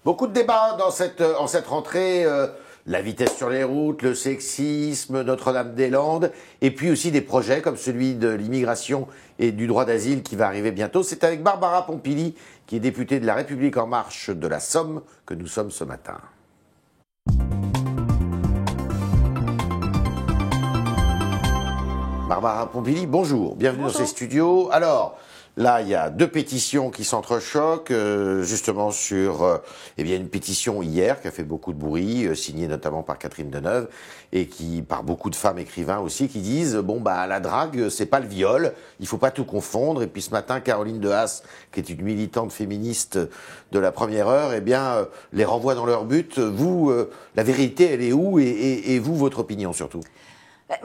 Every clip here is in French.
Beaucoup de débats en cette rentrée, la vitesse sur les routes, le sexisme, Notre-Dame-des-Landes, et puis aussi des projets comme celui de l'immigration et du droit d'asile qui va arriver bientôt. C'est avec Barbara Pompili, qui est députée de La République En Marche de la Somme, que nous sommes ce matin. Barbara Pompili, bonjour, bienvenue dans ces studios. Alors, là, il y a deux pétitions qui s'entrechoquent, justement sur une pétition hier qui a fait beaucoup de bruit, signée notamment par Catherine Deneuve, et qui par beaucoup de femmes écrivains aussi, qui disent la drague, c'est pas le viol, il faut pas tout confondre. Et puis ce matin, Caroline Dehaas, qui est une militante féministe de la première heure, les renvoie dans leur but. Vous, la vérité, elle est où, et vous, votre opinion surtout?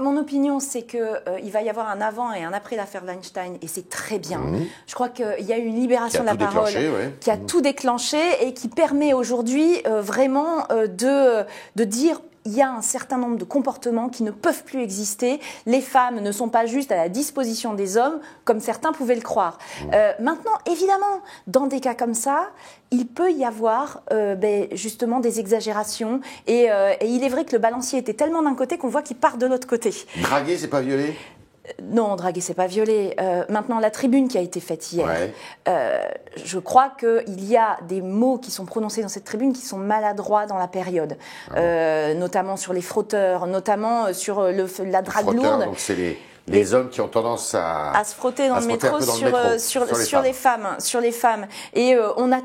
Mon opinion, c'est qu'il va y avoir un avant et un après l'affaire Weinstein, et c'est très bien. Je crois qu'il y a eu une libération de la parole qui a tout déclenché et qui permet aujourd'hui vraiment de dire il y a un certain nombre de comportements qui ne peuvent plus exister. Les femmes ne sont pas juste à la disposition des hommes, comme certains pouvaient le croire. Maintenant, évidemment, dans des cas comme ça, il peut y avoir justement des exagérations. Et il est vrai que le balancier était tellement d'un côté qu'on voit qu'il part de l'autre côté. Draguer, c'est pas violer ? Non, draguer, c'est pas violer. Maintenant, la tribune qui a été faite hier, je crois qu'il y a des mots qui sont prononcés dans cette tribune qui sont maladroits dans la période, notamment sur les frotteurs, notamment sur la drague lourde. Donc c'est les hommes qui ont tendance à se frotter dans le métro sur les femmes. Et on a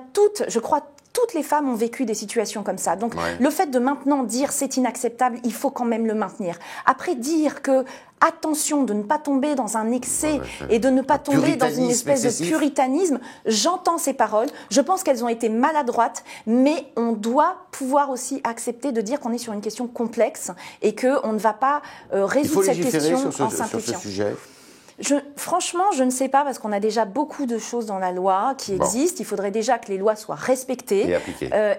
je crois, toutes les femmes ont vécu des situations comme ça. Donc, le fait de maintenant dire c'est inacceptable, il faut quand même le maintenir. Après, dire que attention de ne pas tomber dans un excès et de ne pas tomber dans une espèce de puritanisme, j'entends ces paroles. Je pense qu'elles ont été maladroites, mais on doit pouvoir aussi accepter de dire qu'on est sur une question complexe et qu'on ne va pas résoudre cette question en simplifiant. Sur ce sujet. Franchement, je ne sais pas, parce qu'on a déjà beaucoup de choses dans la loi qui existent. Il faudrait déjà que les lois soient respectées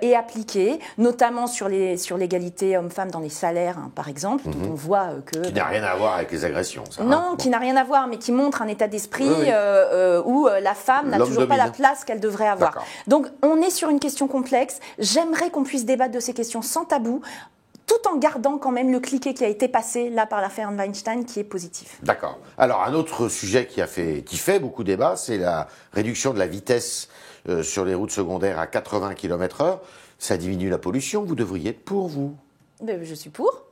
et appliquées, notamment sur l'égalité homme-femme dans les salaires, par exemple, dont on voit que... Qui n'a rien à voir avec les agressions, ça. Non, qui n'a rien à voir, mais qui montre un état d'esprit où la femme n'a toujours pas la place qu'elle devrait avoir. Donc, on est sur une question complexe. J'aimerais qu'on puisse débattre de ces questions sans tabou, tout en gardant quand même le cliquet qui a été passé là par l'affaire Weinstein, qui est positif. D'accord. Alors, un autre sujet qui fait beaucoup débat, c'est la réduction de la vitesse sur les routes secondaires à 80 km/h. Ça diminue la pollution, vous devriez être pour, vous. Je suis pour.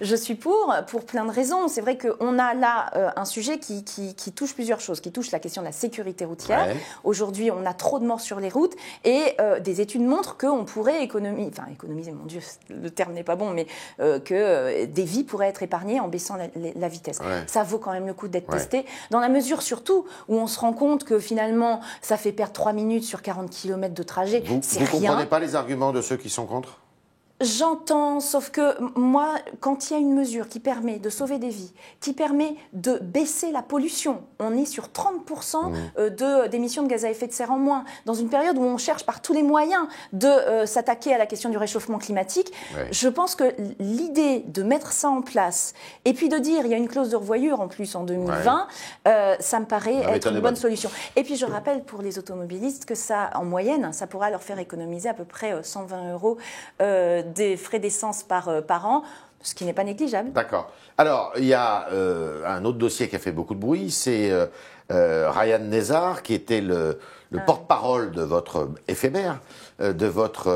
Je suis pour plein de raisons. C'est vrai qu'on a là un sujet qui touche plusieurs choses, qui touche la question de la sécurité routière. Aujourd'hui, on a trop de morts sur les routes et des études montrent qu'on pourrait économiser, mon Dieu, le terme n'est pas bon, mais que des vies pourraient être épargnées en baissant la vitesse. Ça vaut quand même le coup d'être testé, dans la mesure surtout où on se rend compte que finalement, ça fait perdre 3 minutes sur 40 km de trajet. C'est rien. Vous ne comprenez pas les arguments de ceux qui sont contre ? J'entends, sauf que moi, quand il y a une mesure qui permet de sauver des vies, qui permet de baisser la pollution, on est sur 30% d'émissions de gaz à effet de serre en moins, dans une période où on cherche par tous les moyens de s'attaquer à la question du réchauffement climatique, je pense que l'idée de mettre ça en place, et puis de dire, il y a une clause de revoyure en plus en 2020, ça me paraît être une bonne solution. Et puis je rappelle pour les automobilistes que ça, en moyenne, ça pourra leur faire économiser à peu près 120 € des frais d'essence par an, ce qui n'est pas négligeable. D'accord. Alors, il y a un autre dossier qui a fait beaucoup de bruit, c'est Ryan Nezar, qui était le porte-parole de votre éphémère, de votre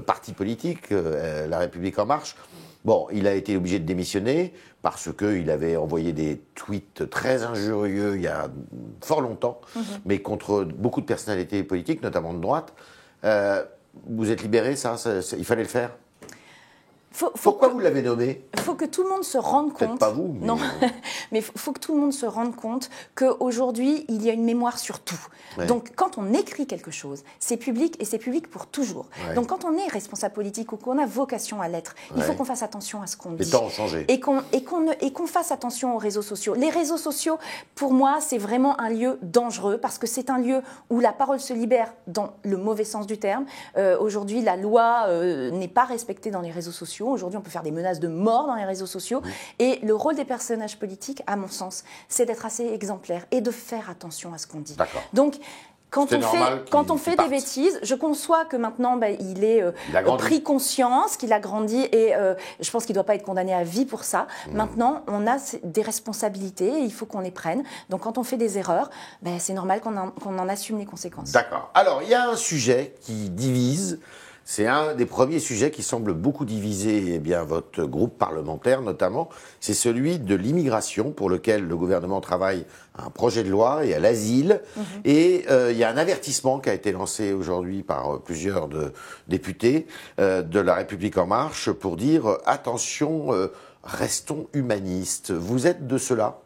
parti politique, La République En Marche. Bon, il a été obligé de démissionner parce qu'il avait envoyé des tweets très injurieux il y a fort longtemps, mais contre beaucoup de personnalités politiques, notamment de droite. Vous êtes libéré, il fallait le faire. Pourquoi vous l'avez nommé ? Il faut que tout le monde se rende compte. Peut-être pas vous. Mais... Non, mais il faut que tout le monde se rende compte qu'aujourd'hui, il y a une mémoire sur tout. Donc, quand on écrit quelque chose, c'est public et c'est public pour toujours. Donc, quand on est responsable politique ou qu'on a vocation à l'être, il faut qu'on fasse attention à ce qu'on dit. Les temps ont changé. Et qu'on fasse attention aux réseaux sociaux. Les réseaux sociaux, pour moi, c'est vraiment un lieu dangereux parce que c'est un lieu où la parole se libère dans le mauvais sens du terme. Aujourd'hui, la loi n'est pas respectée dans les réseaux sociaux. Aujourd'hui, on peut faire des menaces de mort dans les réseaux sociaux. Et le rôle des personnages politiques, à mon sens, c'est d'être assez exemplaire et de faire attention à ce qu'on dit. Donc, Quand on fait des bêtises, je conçois que maintenant il est pris conscience, qu'il a grandi et je pense qu'il ne doit pas être condamné à vie pour ça. Maintenant, on a des responsabilités et il faut qu'on les prenne. Donc quand on fait des erreurs, c'est normal qu'on en assume les conséquences. D'accord. Alors, il y a un sujet qui divise. C'est un des premiers sujets qui semble beaucoup diviser votre groupe parlementaire notamment. C'est celui de l'immigration pour lequel le gouvernement travaille à un projet de loi et à l'asile. Et il y a un avertissement qui a été lancé aujourd'hui par plusieurs députés de La République En Marche pour dire attention, restons humanistes. Vous êtes de ceux-là ?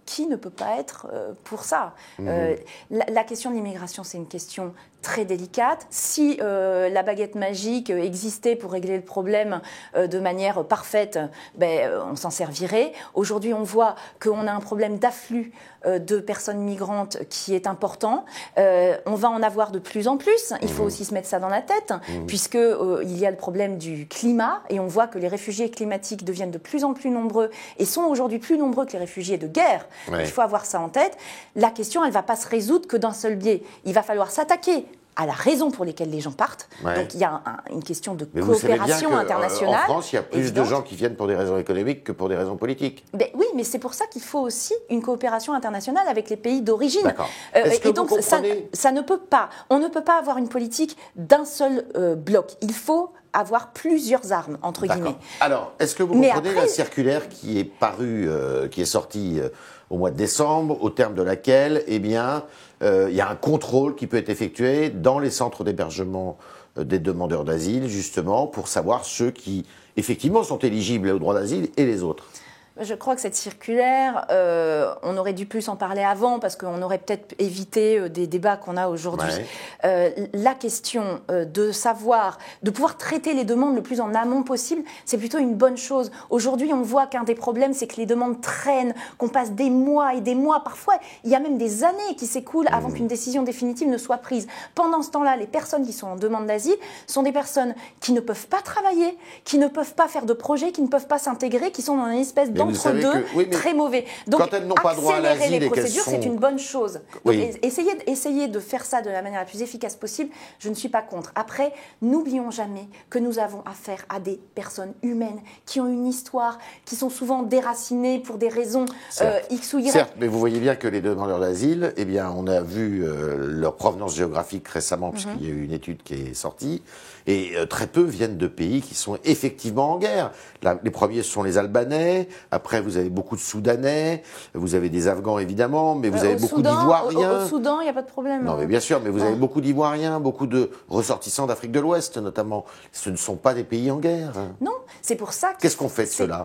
Qui ne peut pas être pour ça la question de l'immigration, c'est une question très délicate. Si la baguette magique existait pour régler le problème de manière parfaite, on s'en servirait. Aujourd'hui, on voit qu'on a un problème d'afflux de personnes migrantes qui est important. On va en avoir de plus en plus. Il faut aussi se mettre ça dans la tête, puisque il y a le problème du climat, et on voit que les réfugiés climatiques deviennent de plus en plus nombreux et sont aujourd'hui plus nombreux que les réfugiés de guerre. Il faut avoir ça en tête. La question, elle ne va pas se résoudre que d'un seul biais. Il va falloir s'attaquer à la raison pour laquelle les gens partent. Donc il y a une question de coopération internationale. En France, il y a plus de gens qui viennent pour des raisons économiques que pour des raisons politiques. Oui, mais c'est pour ça qu'il faut aussi une coopération internationale avec les pays d'origine. D'accord. Et donc ça ne peut pas. On ne peut pas avoir une politique d'un seul bloc. Il faut avoir plusieurs armes, entre guillemets. Alors, est-ce que vous comprenez la circulaire qui est parue, qui est sortie au mois de décembre, au terme de laquelle, il y a un contrôle qui peut être effectué dans les centres d'hébergement des demandeurs d'asile, justement, pour savoir ceux qui, effectivement, sont éligibles au droit d'asile et les autres? Je crois que cette circulaire, on aurait dû plus en parler avant parce qu'on aurait peut-être évité des débats qu'on a aujourd'hui. La question de pouvoir traiter les demandes le plus en amont possible, c'est plutôt une bonne chose. Aujourd'hui, on voit qu'un des problèmes, c'est que les demandes traînent, qu'on passe des mois et des mois. Parfois, il y a même des années qui s'écoulent avant qu'une décision définitive ne soit prise. Pendant ce temps-là, les personnes qui sont en demande d'asile sont des personnes qui ne peuvent pas travailler, qui ne peuvent pas faire de projet, qui ne peuvent pas s'intégrer, qui sont dans une espèce d'entre-deux très mauvais. Donc, quand elles n'ont pas droit à l'asile, les procédures, c'est une bonne chose. Donc, essayer de faire ça de la manière la plus efficace possible, je ne suis pas contre. Après, n'oublions jamais que nous avons affaire à des personnes humaines qui ont une histoire, qui sont souvent déracinées pour des raisons X ou Y. Certes, mais vous voyez bien que les demandeurs d'asile, on a vu leur provenance géographique récemment, puisqu'il y a eu une étude qui est sortie, et très peu viennent de pays qui sont effectivement en guerre. Les premiers sont les Albanais, après vous avez beaucoup de Soudanais, vous avez des Afghans évidemment, mais vous avez beaucoup d'Ivoiriens. Au Soudan, il n'y a pas de problème. Non, mais bien sûr, mais vous avez beaucoup d'Ivoiriens, beaucoup de ressortissants d'Afrique de l'Ouest notamment. Ce ne sont pas des pays en guerre. Non, c'est pour ça. Qu'est-ce qu'on fait de ceux-là?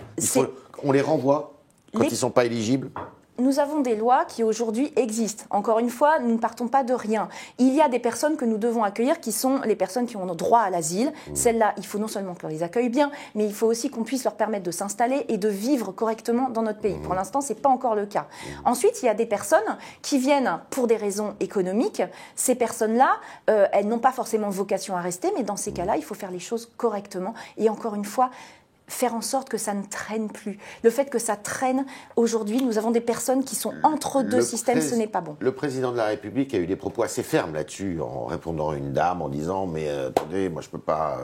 On les renvoie quand ils ne sont pas éligibles? Nous avons des lois qui aujourd'hui existent. Encore une fois, nous ne partons pas de rien. Il y a des personnes que nous devons accueillir qui sont les personnes qui ont droit à l'asile. Celles-là, il faut non seulement qu'on les accueille bien, mais il faut aussi qu'on puisse leur permettre de s'installer et de vivre correctement dans notre pays. Pour l'instant, ce n'est pas encore le cas. Ensuite, il y a des personnes qui viennent pour des raisons économiques. Ces personnes-là, elles n'ont pas forcément vocation à rester, mais dans ces cas-là, il faut faire les choses correctement. Et encore une fois, faire en sorte que ça ne traîne plus. Le fait que ça traîne, aujourd'hui, nous avons des personnes qui sont entre deux systèmes, ce n'est pas bon. Le président de la République a eu des propos assez fermes là-dessus, en répondant à une dame, en disant « Mais attendez, moi je ne peux pas…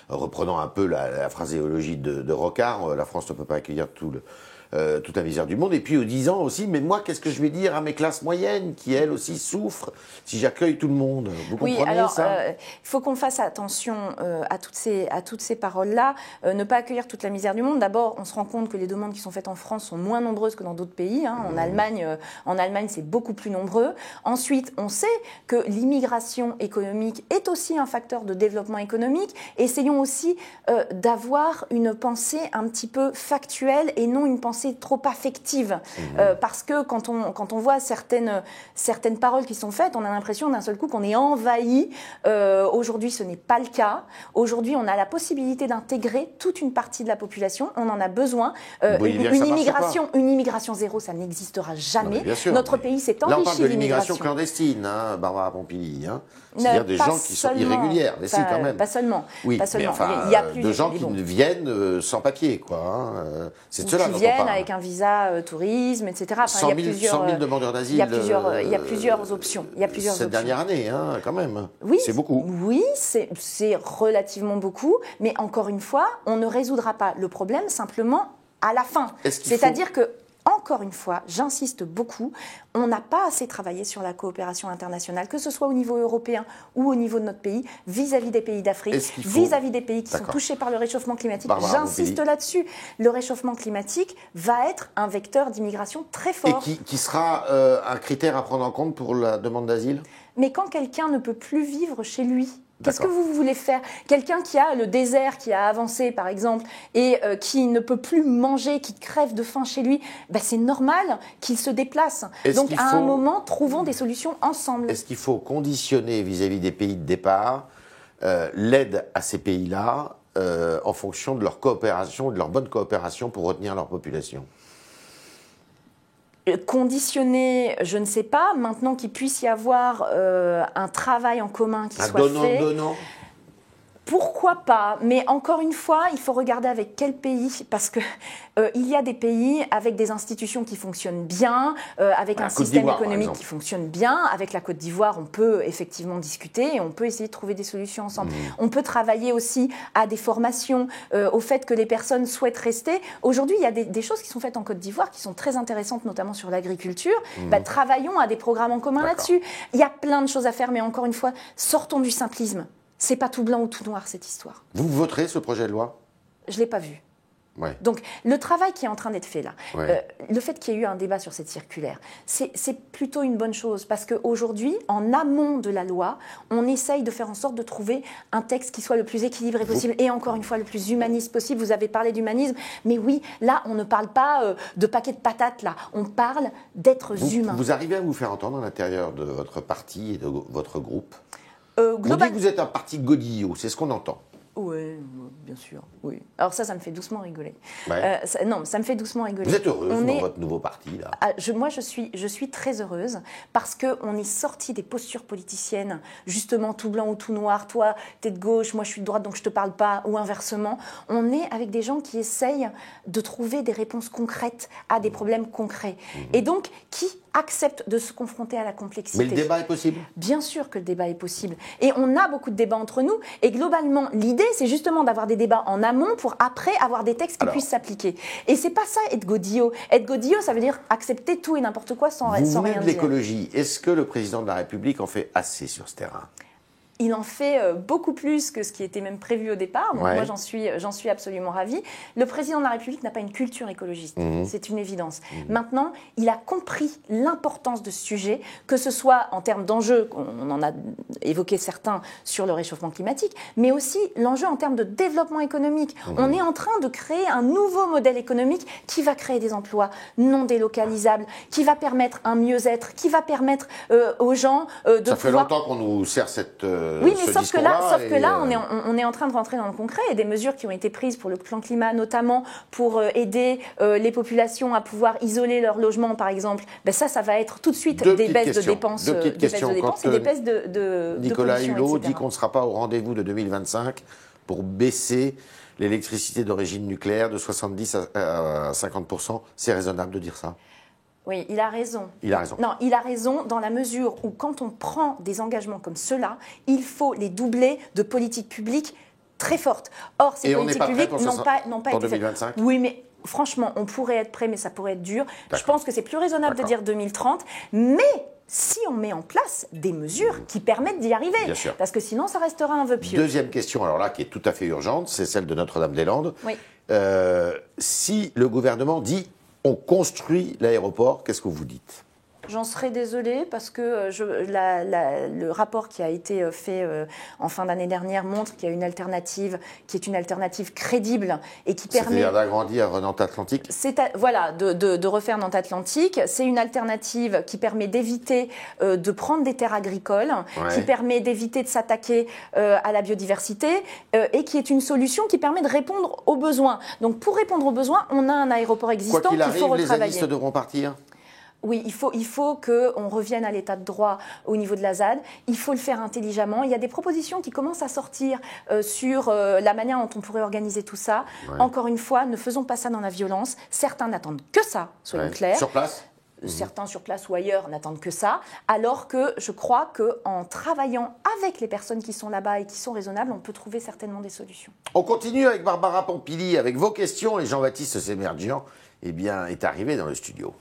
reprenant un peu la phraséologie de Rocard, la France ne peut pas accueillir toute la misère du monde. Et puis en disant aussi, mais moi, qu'est-ce que je vais dire à mes classes moyennes qui, elles aussi, souffrent si j'accueille tout le monde? Vous comprenez ça? Il faut qu'on fasse attention à toutes ces paroles-là. Ne pas accueillir toute la misère du monde. D'abord, on se rend compte que les demandes qui sont faites en France sont moins nombreuses que dans d'autres pays. En Allemagne, c'est beaucoup plus nombreux. Ensuite, on sait que l'immigration économique est aussi un facteur de développement économique. Essayons aussi d'avoir une pensée un petit peu factuelle et non une pensée trop affective. Parce que quand on voit certaines paroles qui sont faites, on a l'impression d'un seul coup qu'on est envahi. Aujourd'hui, ce n'est pas le cas. Aujourd'hui, on a la possibilité d'intégrer toute une partie de la population. On en a besoin. Une immigration zéro, ça n'existera jamais. Notre pays s'est enrichi. Là, on parle de l'immigration clandestine, Barbara Pompili. C'est-à-dire des gens qui sont irrégulières. Mais si, quand même. Pas seulement. Oui, pas seulement. Mais enfin, il y a plus de gens qui viennent sans papier, quoi. C'est de cela dont on parle. avec un visa tourisme, etc. Enfin, 100 000 demandeurs d'asile. Il y a plusieurs options. Cette dernière année, hein, quand même. Oui, c'est beaucoup. Oui, c'est relativement beaucoup. Mais encore une fois, on ne résoudra pas le problème simplement à la fin. C'est-à-dire que, encore une fois, j'insiste beaucoup, on n'a pas assez travaillé sur la coopération internationale, que ce soit au niveau européen ou au niveau de notre pays, vis-à-vis des pays d'Afrique, vis-à-vis des pays qui sont touchés par le réchauffement climatique. J'insiste là-dessus. Le réchauffement climatique va être un vecteur d'immigration très fort. Et qui sera un critère à prendre en compte pour la demande d'asile ? Mais quand quelqu'un ne peut plus vivre chez lui, qu'est-ce que vous voulez faire? Quelqu'un qui a le désert, qui a avancé par exemple, et qui ne peut plus manger, qui crève de faim chez lui, c'est normal qu'il se déplace. Donc à un moment, trouvons des solutions ensemble. Est-ce qu'il faut conditionner vis-à-vis des pays de départ l'aide à ces pays-là en fonction de leur coopération, de leur bonne coopération pour retenir leur population ? Conditionner, je ne sais pas. Maintenant qu'il puisse y avoir un travail en commun qui soit fait. Donnant. Pourquoi pas? Mais encore une fois, il faut regarder avec quel pays, parce que il y a des pays avec des institutions qui fonctionnent bien, avec un système économique qui fonctionne bien. Avec la Côte d'Ivoire, on peut effectivement discuter et on peut essayer de trouver des solutions ensemble. On peut travailler aussi à des formations, au fait que les personnes souhaitent rester. Aujourd'hui, il y a des choses qui sont faites en Côte d'Ivoire qui sont très intéressantes, notamment sur l'agriculture. Travaillons à des programmes en commun là-dessus. Il y a plein de choses à faire, mais encore une fois, sortons du simplisme. C'est pas tout blanc ou tout noir, cette histoire. Vous voterez ce projet de loi ? Je l'ai pas vu. Ouais. Donc, le travail qui est en train d'être fait là, ouais. Le fait qu'il y ait eu un débat sur cette circulaire, c'est plutôt une bonne chose parce qu'aujourd'hui, en amont de la loi, on essaye de faire en sorte de trouver un texte qui soit le plus équilibré possible et encore une fois le plus humaniste possible. Vous avez parlé d'humanisme, mais oui, là, on ne parle pas de paquets de patates, là. On parle d'êtres humains. Vous arrivez à vous faire entendre à l'intérieur de votre parti et de votre groupe ? On dit que vous êtes un parti godillot, c'est ce qu'on entend. Oui, bien sûr. Oui. Alors ça me fait doucement rigoler. Ouais. Ça me fait doucement rigoler. Vous êtes heureuse dans votre nouveau parti là? Moi, je suis très heureuse parce qu'on est sorti des postures politiciennes, justement tout blanc ou tout noir. Toi, t'es de gauche, moi je suis de droite, donc je te parle pas, ou inversement. On est avec des gens qui essayent de trouver des réponses concrètes à des problèmes concrets. Et donc, qui acceptent de se confronter à la complexité. Mais le débat est possible? Bien sûr que le débat est possible. Et on a beaucoup de débats entre nous. Et globalement, l'idée, c'est justement d'avoir des débats en amont pour après avoir des textes qui puissent s'appliquer. Et c'est pas ça, être godillot. Être godillot, ça veut dire accepter tout et n'importe quoi sans rien dire. Vous venez de l'écologie. Est-ce que le président de la République en fait assez sur ce terrain? Il en fait beaucoup plus que ce qui était même prévu au départ. Donc moi, j'en suis absolument ravie. Le président de la République n'a pas une culture écologiste. C'est une évidence. Maintenant, il a compris l'importance de ce sujet, que ce soit en termes d'enjeux, on en a évoqué certains sur le réchauffement climatique, mais aussi l'enjeu en termes de développement économique. On est en train de créer un nouveau modèle économique qui va créer des emplois non délocalisables, qui va permettre un mieux-être, qui va permettre aux gens de pouvoir... Ça fait longtemps qu'on nous sert cette... Oui, mais sauf que là, on est en train de rentrer dans le concret. Il y a des mesures qui ont été prises pour le plan climat, notamment pour aider les populations à pouvoir isoler leur logement, par exemple. Ça va être tout de suite des baisses de dépenses, et des baisses de Nicolas Hulot etc. dit qu'on ne sera pas au rendez-vous de 2025 pour baisser l'électricité d'origine nucléaire de 70 à 50%. C'est raisonnable de dire ça? Oui, il a raison. Il a raison. Non, il a raison dans la mesure où quand on prend des engagements comme ceux-là, il faut les doubler de politiques publiques très fortes. Or, ces politiques publiques n'ont pas été faites. Oui, mais franchement, on pourrait être prêt, mais ça pourrait être dur. Je pense que c'est plus raisonnable de dire 2030, mais si on met en place des mesures qui permettent d'y arriver. Bien sûr. Parce que sinon, ça restera un vœu pieux. Deuxième question, alors là, qui est tout à fait urgente, c'est celle de Notre-Dame-des-Landes. Oui. Si le gouvernement dit on construit l'aéroport, qu'est-ce que vous dites? J'en serais désolée parce que le rapport qui a été fait en fin d'année dernière montre qu'il y a une alternative qui est une alternative crédible et qui permet... C'est-à-dire d'agrandir Nantes Atlantique? Voilà, de refaire Nantes Atlantique. C'est une alternative qui permet d'éviter de prendre des terres agricoles, qui permet d'éviter de s'attaquer à la biodiversité et qui est une solution qui permet de répondre aux besoins. Donc pour répondre aux besoins, on a un aéroport existant qu'il faut retravailler. Les hélices devront partir? Oui, il faut qu'on revienne à l'état de droit au niveau de la ZAD. Il faut le faire intelligemment. Il y a des propositions qui commencent à sortir sur la manière dont on pourrait organiser tout ça. Ouais. Encore une fois, ne faisons pas ça dans la violence. Certains n'attendent que ça, soyons clairs. Sur place ? Certains sur place ou ailleurs n'attendent que ça, alors que je crois qu'en travaillant avec les personnes qui sont là-bas et qui sont raisonnables, on peut trouver certainement des solutions. On continue avec Barbara Pompili, avec vos questions, et Jean-Baptiste Semerjian est arrivé dans le studio.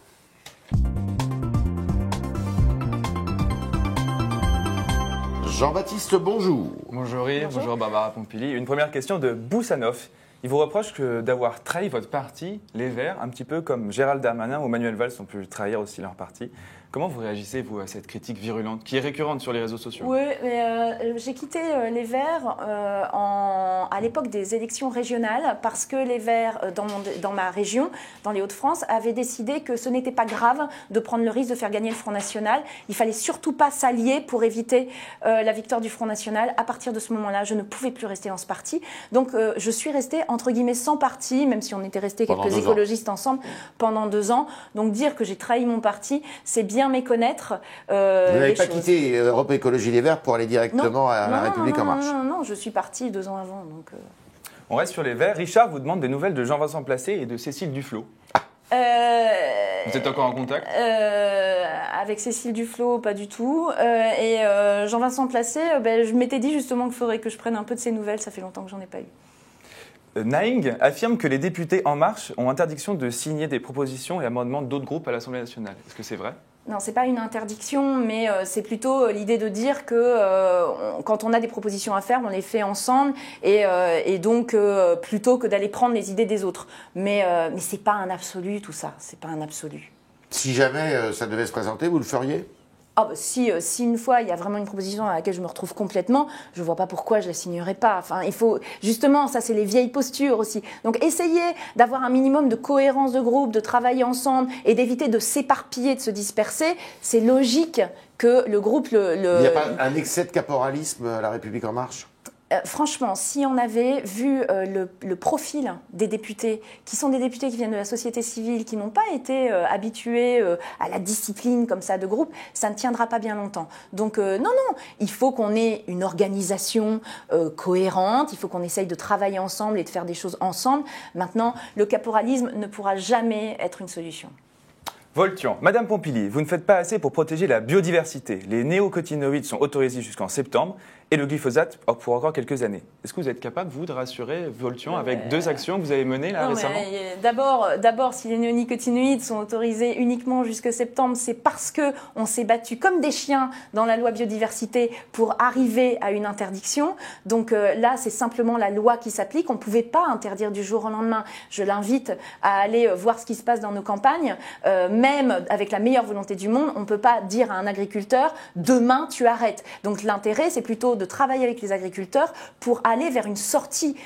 Jean-Baptiste, bonjour. Bonjour Yves, bonjour Barbara Pompili. Une première question de Boussanov. Il vous reproche d'avoir trahi votre parti, les Verts, un petit peu comme Gérald Darmanin ou Manuel Valls ont pu trahir aussi leur parti. Comment vous réagissez, vous, à cette critique virulente qui est récurrente sur les réseaux sociaux ? Oui, mais j'ai quitté les Verts à l'époque des élections régionales parce que les Verts, dans ma région, dans les Hauts-de-France, avaient décidé que ce n'était pas grave de prendre le risque de faire gagner le Front National. Il ne fallait surtout pas s'allier pour éviter la victoire du Front National. À partir de ce moment-là, je ne pouvais plus rester dans ce parti. Donc, je suis restée, entre guillemets, sans parti, même si on était restés quelques écologistes ensemble pendant 2 ans. Donc, dire que j'ai trahi mon parti, c'est bien méconnaître Vous n'avez pas quitté Europe Écologie Les Verts pour aller directement à La République En Marche ? Non, je suis partie 2 ans avant. Donc On reste sur les Verts. Richard vous demande des nouvelles de Jean-Vincent Placé et de Cécile Duflot. Vous êtes encore en contact ? Avec Cécile Duflot, pas du tout. Et Jean-Vincent Placé, je m'étais dit justement qu'il faudrait que je prenne un peu de ses nouvelles. Ça fait longtemps que j'en ai pas eu. Naing affirme que les députés En Marche ont interdiction de signer des propositions et amendements d'autres groupes à l'Assemblée nationale. Est-ce que c'est vrai ? Non, c'est pas une interdiction, mais c'est plutôt l'idée de dire que quand on a des propositions à faire, on les fait ensemble et donc plutôt que d'aller prendre les idées des autres. Mais c'est pas un absolu tout ça, c'est pas un absolu. Si jamais ça devait se présenter, vous le feriez ? Ah bah si une fois il y a vraiment une proposition à laquelle je me retrouve complètement, je vois pas pourquoi je la signerais pas. Enfin, il faut justement, ça c'est les vieilles postures aussi. Donc essayez d'avoir un minimum de cohérence de groupe, de travailler ensemble et d'éviter de s'éparpiller, de se disperser. C'est logique que le groupe Il n'y a pas un excès de caporalisme à La République En Marche ? Franchement, si on avait vu le profil des députés, qui sont des députés qui viennent de la société civile, qui n'ont pas été habitués à la discipline comme ça de groupe, ça ne tiendra pas bien longtemps. Donc non, il faut qu'on ait une organisation cohérente, il faut qu'on essaye de travailler ensemble et de faire des choses ensemble. Maintenant, le caporalisme ne pourra jamais être une solution. Voltian, Madame Pompili, vous ne faites pas assez pour protéger la biodiversité. Les néocotinoïdes sont autorisés jusqu'en septembre et le glyphosate pour encore quelques années. Est-ce que vous êtes capable, vous, de rassurer Voltian avec 2 actions que vous avez menées là récemment ? D'abord, si les néonicotinoïdes sont autorisés uniquement jusqu'en septembre, c'est parce qu'on s'est battu comme des chiens dans la loi biodiversité pour arriver à une interdiction. Donc là, c'est simplement la loi qui s'applique. On ne pouvait pas interdire du jour au lendemain. Je l'invite à aller voir ce qui se passe dans nos campagnes. Même avec la meilleure volonté du monde, on ne peut pas dire à un agriculteur « demain, tu arrêtes ». Donc l'intérêt, c'est plutôt de travailler avec les agriculteurs pour aller vers une sortie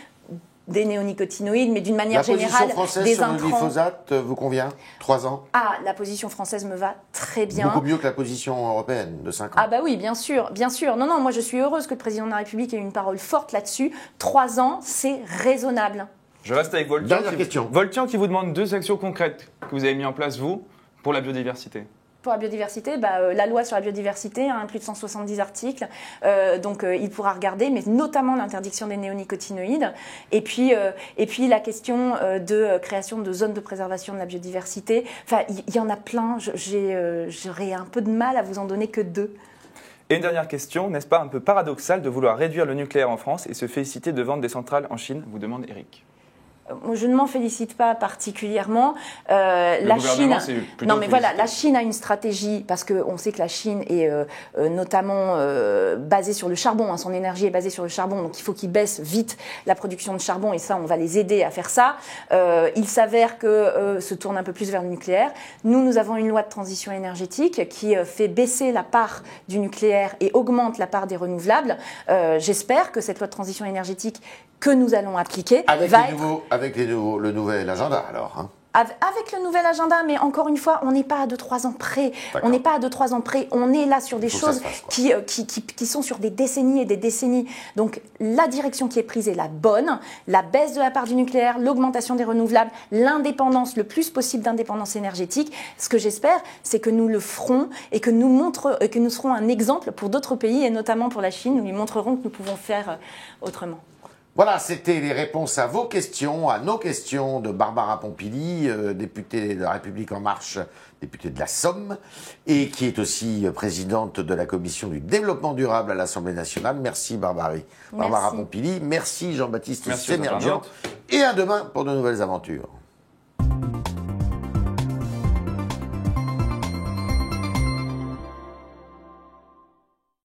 des néonicotinoïdes, mais d'une manière générale, des intrants. La position française sur le glyphosate vous convient ? 3 ans ? Ah, la position française me va très bien. Beaucoup mieux que la position européenne de 5 ans. Ah bah oui, bien sûr. Non, moi je suis heureuse que le président de la République ait une parole forte là-dessus. 3 ans, c'est raisonnable. Je reste avec Voltian. Dernière question. Voltian qui vous demande 2 actions concrètes que vous avez mis en place, vous, pour la biodiversité. Pour la biodiversité, la loi sur la biodiversité, plus de 170 articles, donc il pourra regarder, mais notamment l'interdiction des néonicotinoïdes, et puis la question de création de zones de préservation de la biodiversité. Enfin, il y en a plein, j'aurais un peu de mal à vous en donner que 2. Et une dernière question, n'est-ce pas un peu paradoxal de vouloir réduire le nucléaire en France et se féliciter de vendre des centrales en Chine, vous demande Eric. Je ne m'en félicite pas particulièrement. La Chine a une stratégie parce qu'on sait que la Chine est notamment basée sur le charbon. Son énergie est basée sur le charbon, donc il faut qu'ils baissent vite la production de charbon et ça, on va les aider à faire ça. Il s'avère que se tourne un peu plus vers le nucléaire. Nous avons une loi de transition énergétique qui fait baisser la part du nucléaire et augmente la part des renouvelables. J'espère que cette loi de transition énergétique que nous allons appliquer avec le nouvel agenda alors. Avec le nouvel agenda, mais encore une fois, on n'est pas à 2-3 ans près. On n'est pas à 2-3 ans près. On est là sur des choses qui sont sur des décennies et des décennies. Donc, la direction qui est prise est la bonne. La baisse de la part du nucléaire, l'augmentation des renouvelables, l'indépendance, le plus possible d'indépendance énergétique. Ce que j'espère, c'est que nous le ferons et que nous serons un exemple pour d'autres pays, et notamment pour la Chine. Nous lui montrerons que nous pouvons faire autrement. Voilà, c'était les réponses à vos questions, à nos questions de Barbara Pompili, députée de La République En Marche, députée de la Somme, et qui est aussi présidente de la commission du développement durable à l'Assemblée nationale. Merci Barbara Pompili, merci Jean-Baptiste Sémerjian, et à demain pour de nouvelles aventures.